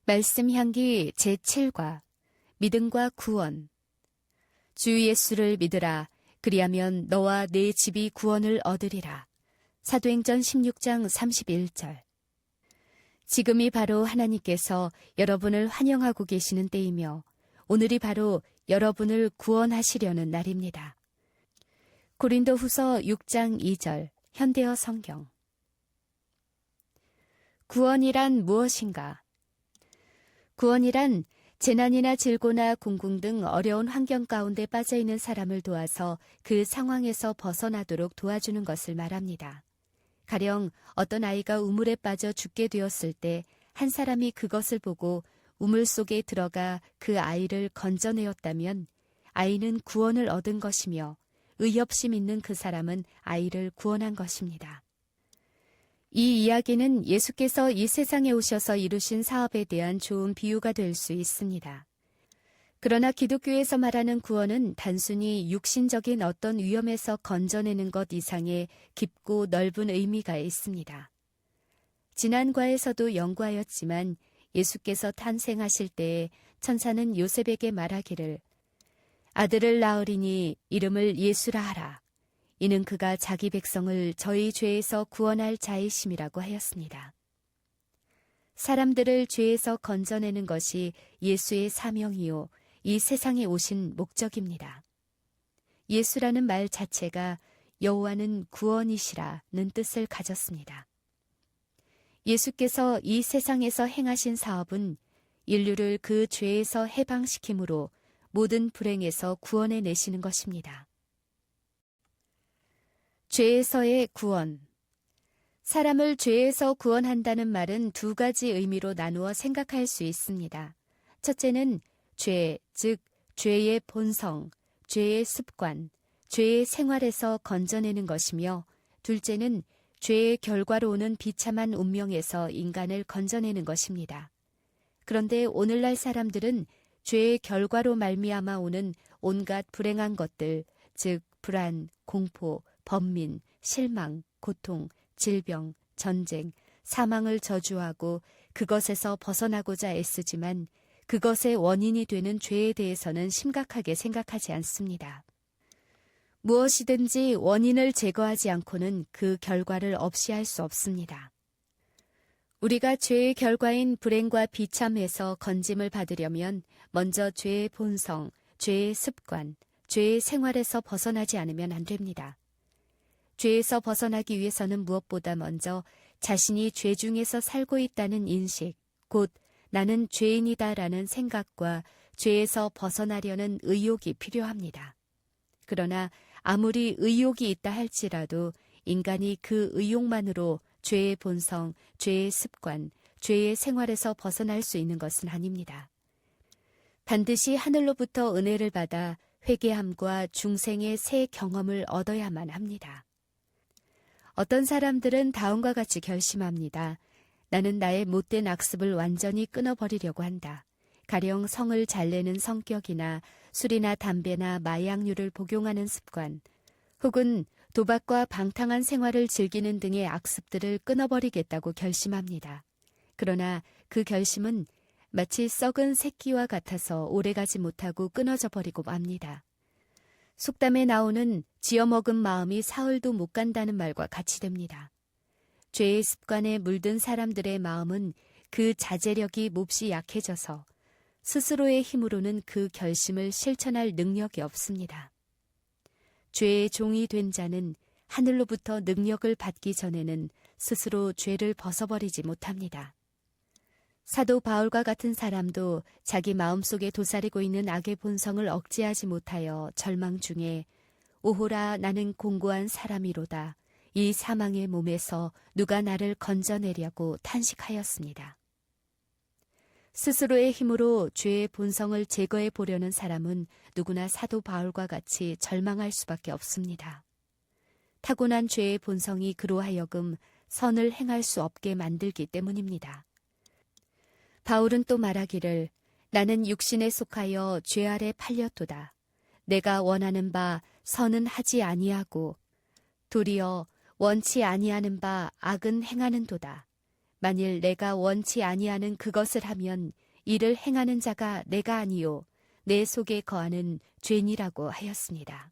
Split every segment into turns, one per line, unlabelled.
말씀 향기 제7과 믿음과 구원. 주 예수를 믿으라. 그리하면 너와 네 집이 구원을 얻으리라. 사도행전 16장 31절. 지금이 바로 하나님께서 여러분을 환영하고 계시는 때이며 오늘이 바로 여러분을 구원하시려는 날입니다. 고린도후서 6장 2절 현대어 성경. 구원이란 무엇인가? 구원이란 재난이나 질고나 공궁 등 어려운 환경 가운데 빠져있는 사람을 도와서 그 상황에서 벗어나도록 도와주는 것을 말합니다. 가령 어떤 아이가 우물에 빠져 죽게 되었을 때 한 사람이 그것을 보고 우물 속에 들어가 그 아이를 건져내었다면 아이는 구원을 얻은 것이며 의 없이 믿는 그 사람은 아이를 구원한 것입니다. 이 이야기는 예수께서 이 세상에 오셔서 이루신 사업에 대한 좋은 비유가 될 수 있습니다. 그러나 기독교에서 말하는 구원은 단순히 육신적인 어떤 위험에서 건져내는 것 이상의 깊고 넓은 의미가 있습니다. 지난 과에서도 연구하였지만 예수께서 탄생하실 때에 천사는 요셉에게 말하기를 아들을 낳으리니 이름을 예수라 하라. 이는 그가 자기 백성을 저희 죄에서 구원할 자이심이라고 하였습니다. 사람들을 죄에서 건져내는 것이 예수의 사명이요, 이 세상에 오신 목적입니다. 예수라는 말 자체가 여호와는 구원이시라는 뜻을 가졌습니다. 예수께서 이 세상에서 행하신 사업은 인류를 그 죄에서 해방시킴으로 모든 불행에서 구원해 내시는 것입니다. 죄에서의 구원. 사람을 죄에서 구원한다는 말은 두 가지 의미로 나누어 생각할 수 있습니다. 첫째는 죄, 즉 죄의 본성, 죄의 습관, 죄의 생활에서 건져내는 것이며 둘째는 죄의 결과로 오는 비참한 운명에서 인간을 건져내는 것입니다. 그런데 오늘날 사람들은 죄의 결과로 말미암아 오는 온갖 불행한 것들, 즉 불안, 공포, 번민, 실망, 고통, 질병, 전쟁, 사망을 저주하고 그것에서 벗어나고자 애쓰지만 그것의 원인이 되는 죄에 대해서는 심각하게 생각하지 않습니다. 무엇이든지 원인을 제거하지 않고는 그 결과를 없이 할 수 없습니다. 우리가 죄의 결과인 불행과 비참에서 건짐을 받으려면 먼저 죄의 본성, 죄의 습관, 죄의 생활에서 벗어나지 않으면 안 됩니다. 죄에서 벗어나기 위해서는 무엇보다 먼저 자신이 죄 중에서 살고 있다는 인식, 곧 나는 죄인이다라는 생각과 죄에서 벗어나려는 의욕이 필요합니다. 그러나 아무리 의욕이 있다 할지라도 인간이 그 의욕만으로 죄의 본성, 죄의 습관, 죄의 생활에서 벗어날 수 있는 것은 아닙니다. 반드시 하늘로부터 은혜를 받아 회개함과 중생의 새 경험을 얻어야만 합니다. 어떤 사람들은 다음과 같이 결심합니다. 나는 나의 못된 악습을 완전히 끊어버리려고 한다. 가령 성을 잘 내는 성격이나 술이나 담배나 마약류를 복용하는 습관, 혹은 도박과 방탕한 생활을 즐기는 등의 악습들을 끊어버리겠다고 결심합니다. 그러나 그 결심은 마치 썩은 새끼와 같아서 오래가지 못하고 끊어져 버리고 맙니다. 속담에 나오는 지어먹은 마음이 사흘도 못 간다는 말과 같이 됩니다. 죄의 습관에 물든 사람들의 마음은 그 자제력이 몹시 약해져서 스스로의 힘으로는 그 결심을 실천할 능력이 없습니다. 죄의 종이 된 자는 하늘로부터 능력을 받기 전에는 스스로 죄를 벗어버리지 못합니다. 사도 바울과 같은 사람도 자기 마음속에 도사리고 있는 악의 본성을 억제하지 못하여 절망 중에 오호라 나는 공고한 사람이로다. 이 사망의 몸에서 누가 나를 건져내려고 탄식하였습니다. 스스로의 힘으로 죄의 본성을 제거해 보려는 사람은 누구나 사도 바울과 같이 절망할 수밖에 없습니다. 타고난 죄의 본성이 그로 하여금 선을 행할 수 없게 만들기 때문입니다. 바울은 또 말하기를 나는 육신에 속하여 죄 아래 팔렸도다. 내가 원하는 바 선은 하지 아니하고 도리어 원치 아니하는 바 악은 행하는도다. 만일 내가 원치 아니하는 그것을 하면 이를 행하는 자가 내가 아니요 내 속에 거하는 죄니라고 하였습니다.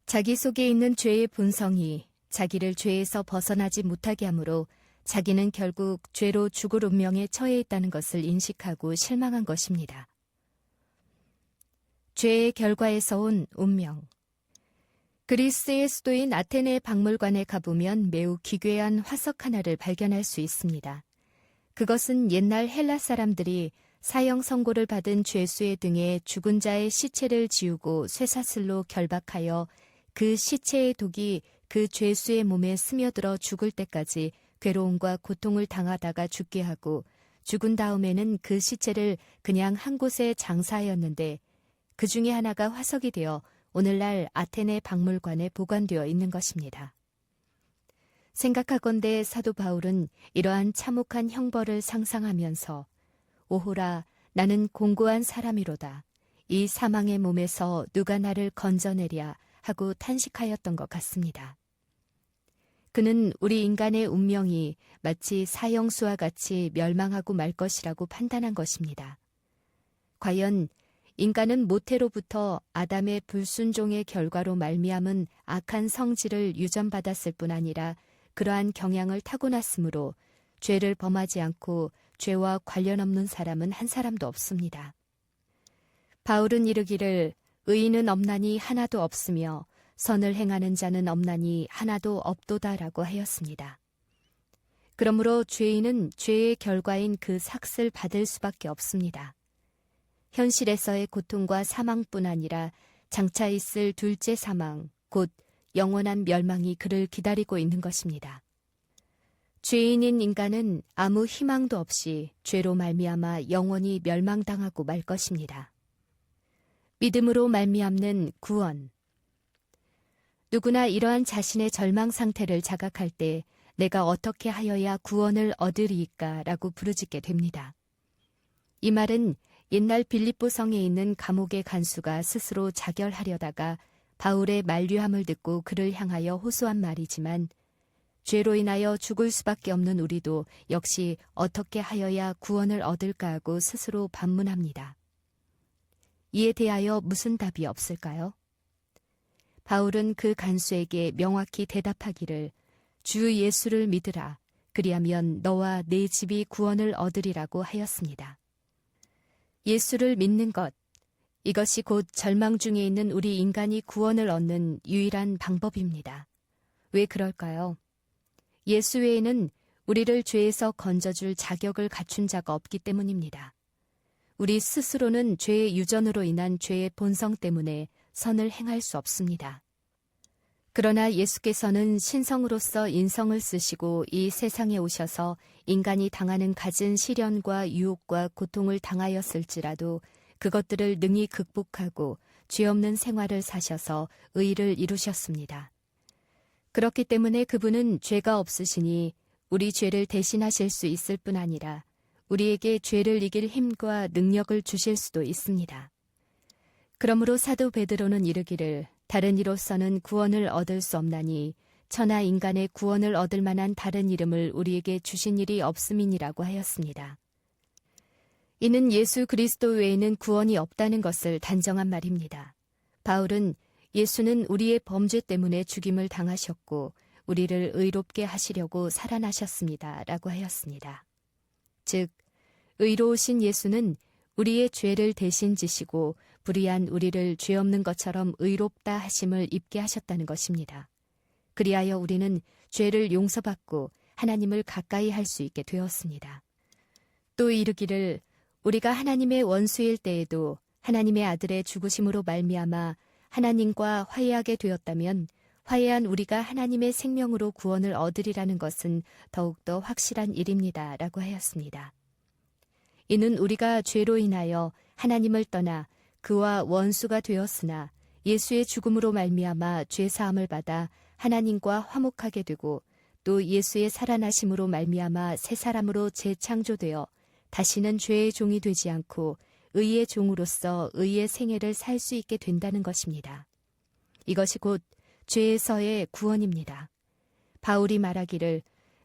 자기 속에 있는 죄의 본성이 자기를 죄에서 벗어나지 못하게 하므로 자기는 결국 죄로 죽을 운명에 처해 있다는 것을 인식하고 실망한 것입니다. 죄의 결과에서 온 운명. 그리스의 수도인 아테네 박물관에 가보면 매우 기괴한 화석 하나를 발견할 수 있습니다. 그것은 옛날 헬라 사람들이 사형 선고를 받은 죄수의 등에 죽은 자의 시체를 지우고 쇠사슬로 결박하여 그 시체의 독이 그 죄수의 몸에 스며들어 죽을 때까지 괴로움과 고통을 당하다가 죽게 하고 죽은 다음에는 그 시체를 그냥 한 곳에 장사하였는데 그 중에 하나가 화석이 되어 오늘날 아테네 박물관에 보관되어 있는 것입니다. 생각하건대 사도 바울은 이러한 참혹한 형벌을 상상하면서 오호라 나는 공고한 사람이로다. 이 사망의 몸에서 누가 나를 건져내랴 하고 탄식하였던 것 같습니다. 그는 우리 인간의 운명이 마치 사형수와 같이 멸망하고 말 것이라고 판단한 것입니다. 과연 인간은 모태로부터 아담의 불순종의 결과로 말미암은 악한 성질을 유전받았을 뿐 아니라 그러한 경향을 타고났으므로 죄를 범하지 않고 죄와 관련 없는 사람은 한 사람도 없습니다. 바울은 이르기를 의인은 없나니 하나도 없으며 선을 행하는 자는 없나니 하나도 없도다라고 하였습니다. 그러므로 죄인은 죄의 결과인 그 삭을 받을 수밖에 없습니다. 현실에서의 고통과 사망뿐 아니라 장차 있을 둘째 사망, 곧 영원한 멸망이 그를 기다리고 있는 것입니다. 죄인인 인간은 아무 희망도 없이 죄로 말미암아 영원히 멸망당하고 말 것입니다. 믿음으로 말미암는 구원. 누구나 이러한 자신의 절망 상태를 자각할 때 내가 어떻게 하여야 구원을 얻으리이까 라고 부르짖게 됩니다. 이 말은 옛날 빌립보 성에 있는 감옥의 간수가 스스로 자결하려다가 바울의 만류함을 듣고 그를 향하여 호소한 말이지만 죄로 인하여 죽을 수밖에 없는 우리도 역시 어떻게 하여야 구원을 얻을까 하고 스스로 반문합니다. 이에 대하여 무슨 답이 없을까요? 바울은 그 간수에게 명확히 대답하기를 주 예수를 믿으라. 그리하면 너와 네 집이 구원을 얻으리라고 하였습니다. 예수를 믿는 것, 이것이 곧 절망 중에 있는 우리 인간이 구원을 얻는 유일한 방법입니다. 왜 그럴까요? 예수 외에는 우리를 죄에서 건져줄 자격을 갖춘 자가 없기 때문입니다. 우리 스스로는 죄의 유전으로 인한 죄의 본성 때문에 선을 행할 수 없습니다. 그러나 예수께서는 신성으로서 인성을 쓰시고 이 세상에 오셔서 인간이 당하는 갖은 시련과 유혹과 고통을 당하였을지라도 그것들을 능히 극복하고 죄 없는 생활을 사셔서 의를 이루셨습니다. 그렇기 때문에 그분은 죄가 없으시니 우리 죄를 대신하실 수 있을 뿐 아니라 우리에게 죄를 이길 힘과 능력을 주실 수도 있습니다. 그러므로 사도 베드로는 이르기를 다른 이로서는 구원을 얻을 수 없나니 천하 인간의 구원을 얻을 만한 다른 이름을 우리에게 주신 일이 없음이니라고 하였습니다. 이는 예수 그리스도 외에는 구원이 없다는 것을 단정한 말입니다. 바울은 예수는 우리의 범죄 때문에 죽임을 당하셨고 우리를 의롭게 하시려고 살아나셨습니다. 라고 하였습니다. 즉, 의로우신 예수는 우리의 죄를 대신 지시고 불의한 우리를 죄 없는 것처럼 의롭다 하심을 입게 하셨다는 것입니다. 그리하여 우리는 죄를 용서받고 하나님을 가까이 할 수 있게 되었습니다. 또 이르기를 우리가 하나님의 원수일 때에도 하나님의 아들의 죽으심으로 말미암아 하나님과 화해하게 되었다면 화해한 우리가 하나님의 생명으로 구원을 얻으리라는 것은 더욱더 확실한 일입니다. 라고 하였습니다. 이는 우리가 죄로 인하여 하나님을 떠나 그와 원수가 되었으나 예수의 죽음으로 말미암아 죄 사함을 받아 하나님과 화목하게 되고 또 예수의 살아나심으로 말미암아 새 사람으로 재창조되어 다시는 죄의 종이 되지 않고 의의 종으로서 의의 생애를 살 수 있게 된다는 것입니다. 이것이 곧 죄에서의 구원입니다. 바울이 말하기를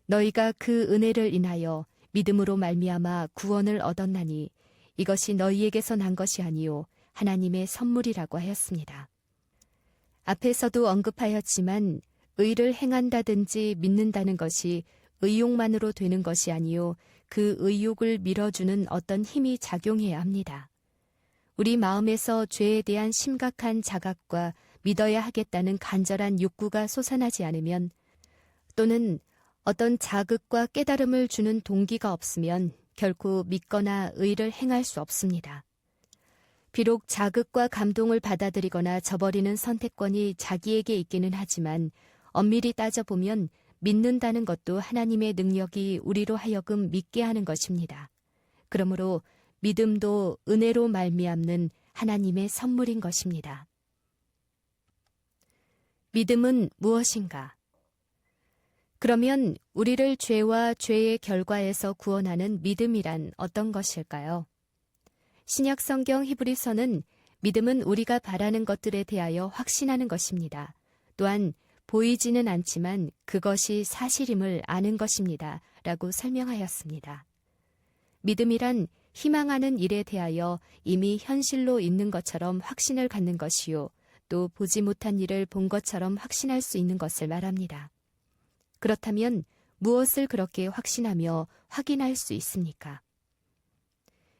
너희가 그 은혜를 인하여 믿음으로 말미암아 구원을 얻었나니 이것이 너희에게서 난 것이 아니요 하나님의 선물이라고 하였습니다. 앞에서도 언급하였지만 의를 행한다든지 믿는다는 것이 의욕만으로 되는 것이 아니요 그 의욕을 밀어주는 어떤 힘이 작용해야 합니다. 우리 마음에서 죄에 대한 심각한 자각과 믿어야 하겠다는 간절한 욕구가 솟아나지 않으면 또는 어떤 자극과 깨달음을 주는 동기가 없으면 결코 믿거나 의를 행할 수 없습니다. 비록 자극과 감동을 받아들이거나 저버리는 선택권이 자기에게 있기는 하지만 엄밀히 따져보면 믿는다는 것도 하나님의 능력이 우리로 하여금 믿게 하는 것입니다. 그러므로 믿음도 은혜로 말미암는 하나님의 선물인 것입니다. 믿음은 무엇인가? 그러면 우리를 죄와 죄의 결과에서 구원하는 믿음이란 어떤 것일까요? 신약 성경 히브리서는 믿음은 우리가 바라는 것들에 대하여 확신하는 것입니다. 또한 보이지는 않지만 그것이 사실임을 아는 것입니다. 라고 설명하였습니다. 믿음이란 희망하는 일에 대하여 이미 현실로 있는 것처럼 확신을 갖는 것이요. 또 보지 못한 일을 본 것처럼 확신할 수 있는 것을 말합니다. 그렇다면 무엇을 그렇게 확신하며 확인할 수 있습니까?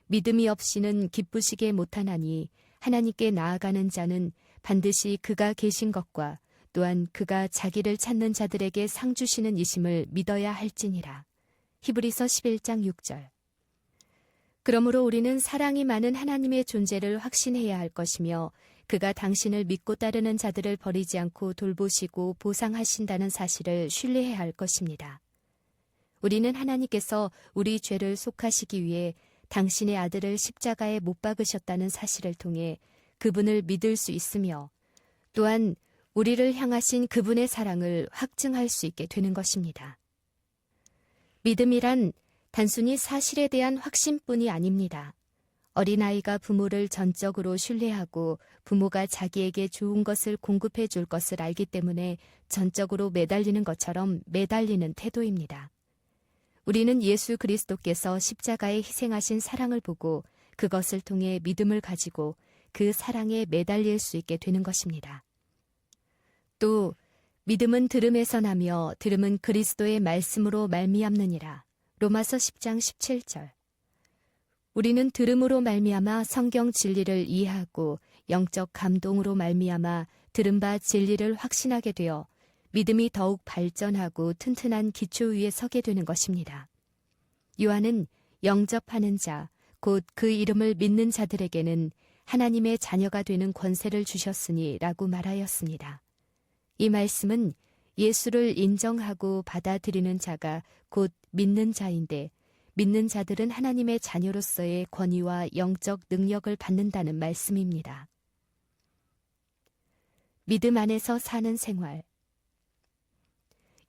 믿음이 없이는 기쁘시게 못하나니 하나님께 나아가는 자는 반드시 그가 계신 것과 또한 그가 자기를 찾는 자들에게 상 주시는 이심을 믿어야 할지니라. 히브리서 11장 6절. 그러므로 우리는 사랑이 많은 하나님의 존재를 확신해야 할 것이며 그가 당신을 믿고 따르는 자들을 버리지 않고 돌보시고 보상하신다는 사실을 신뢰해야 할 것입니다. 우리는 하나님께서 우리 죄를 속하시기 위해 당신의 아들을 십자가에 못 박으셨다는 사실을 통해 그분을 믿을 수 있으며 또한 우리를 향하신 그분의 사랑을 확증할 수 있게 되는 것입니다. 믿음이란 단순히 사실에 대한 확신뿐이 아닙니다. 어린아이가 부모를 전적으로 신뢰하고 부모가 자기에게 좋은 것을 공급해 줄 것을 알기 때문에 전적으로 매달리는 것처럼 매달리는 태도입니다. 우리는 예수 그리스도께서 십자가에 희생하신 사랑을 보고 그것을 통해 믿음을 가지고 그 사랑에 매달릴 수 있게 되는 것입니다. 또 믿음은 들음에서 나며 들음은 그리스도의 말씀으로 말미암느니라. 로마서 10장 17절. 우리는 들음으로 말미암아 성경 진리를 이해하고 영적 감동으로 말미암아 들은 바 진리를 확신하게 되어 믿음이 더욱 발전하고 튼튼한 기초 위에 서게 되는 것입니다. 요한은 영접하는 자, 곧 그 이름을 믿는 자들에게는 하나님의 자녀가 되는 권세를 주셨으니 라고 말하였습니다. 이 말씀은 예수를 인정하고 받아들이는 자가 곧 믿는 자인데 믿는 자들은 하나님의 자녀로서의 권위와 영적 능력을 받는다는 말씀입니다. 믿음 안에서 사는 생활.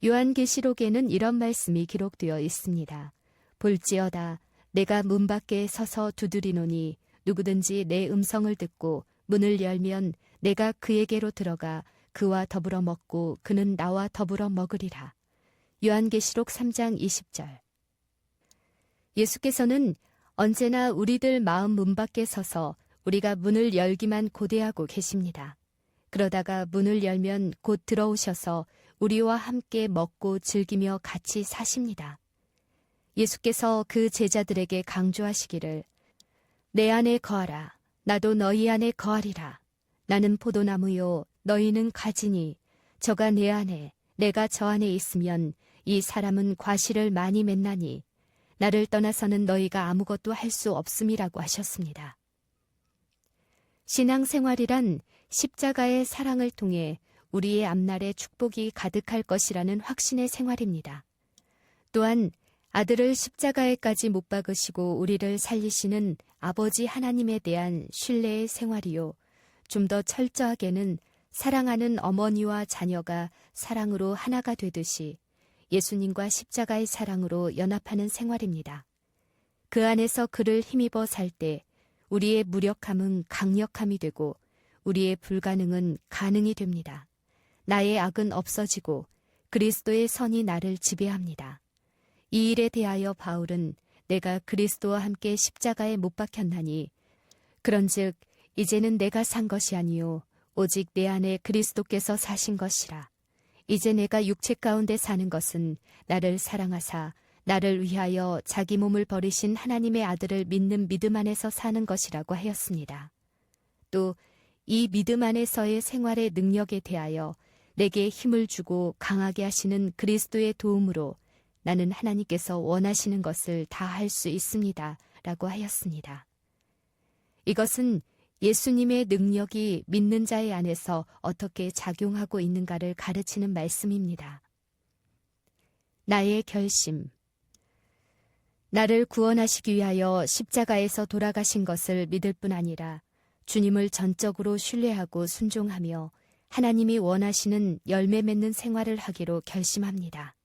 요한계시록에는 이런 말씀이 기록되어 있습니다. 볼지어다 내가 문 밖에 서서 두드리노니 누구든지 내 음성을 듣고 문을 열면 내가 그에게로 들어가 그와 더불어 먹고 그는 나와 더불어 먹으리라. 요한계시록 3장 20절. 예수께서는 언제나 우리들 마음 문 밖에 서서 우리가 문을 열기만 고대하고 계십니다. 그러다가 문을 열면 곧 들어오셔서 우리와 함께 먹고 즐기며 같이 사십니다. 예수께서 그 제자들에게 강조하시기를 내 안에 거하라. 나도 너희 안에 거하리라. 나는 포도나무요 너희는 가지니 저가 내 안에 내가 저 안에 있으면 이 사람은 과실을 많이 맺나니 나를 떠나서는 너희가 아무것도 할 수 없음이라고 하셨습니다. 신앙생활이란 십자가의 사랑을 통해 우리의 앞날에 축복이 가득할 것이라는 확신의 생활입니다. 또한 아들을 십자가에까지 못 박으시고 우리를 살리시는 아버지 하나님에 대한 신뢰의 생활이요. 좀 더 철저하게는 사랑하는 어머니와 자녀가 사랑으로 하나가 되듯이 예수님과 십자가의 사랑으로 연합하는 생활입니다. 그 안에서 그를 힘입어 살 때 우리의 무력함은 강력함이 되고 우리의 불가능은 가능이 됩니다. 나의 악은 없어지고 그리스도의 선이 나를 지배합니다. 이 일에 대하여 바울은 내가 그리스도와 함께 십자가에 못 박혔나니 그런즉 이제는 내가 산 것이 아니요 오직 내 안에 그리스도께서 사신 것이라. 이제 내가 육체 가운데 사는 것은 나를 사랑하사 나를 위하여 자기 몸을 버리신 하나님의 아들을 믿는 믿음 안에서 사는 것이라고 하였습니다. 또 이 믿음 안에서의 생활의 능력에 대하여 내게 힘을 주고 강하게 하시는 그리스도의 도움으로 나는 하나님께서 원하시는 것을 다 할 수 있습니다. 라고 하였습니다. 이것은 예수님의 능력이 믿는 자의 안에서 어떻게 작용하고 있는가를 가르치는 말씀입니다. 나의 결심. 나를 구원하시기 위하여 십자가에서 돌아가신 것을 믿을 뿐 아니라 주님을 전적으로 신뢰하고 순종하며 하나님이 원하시는 열매 맺는 생활을 하기로 결심합니다.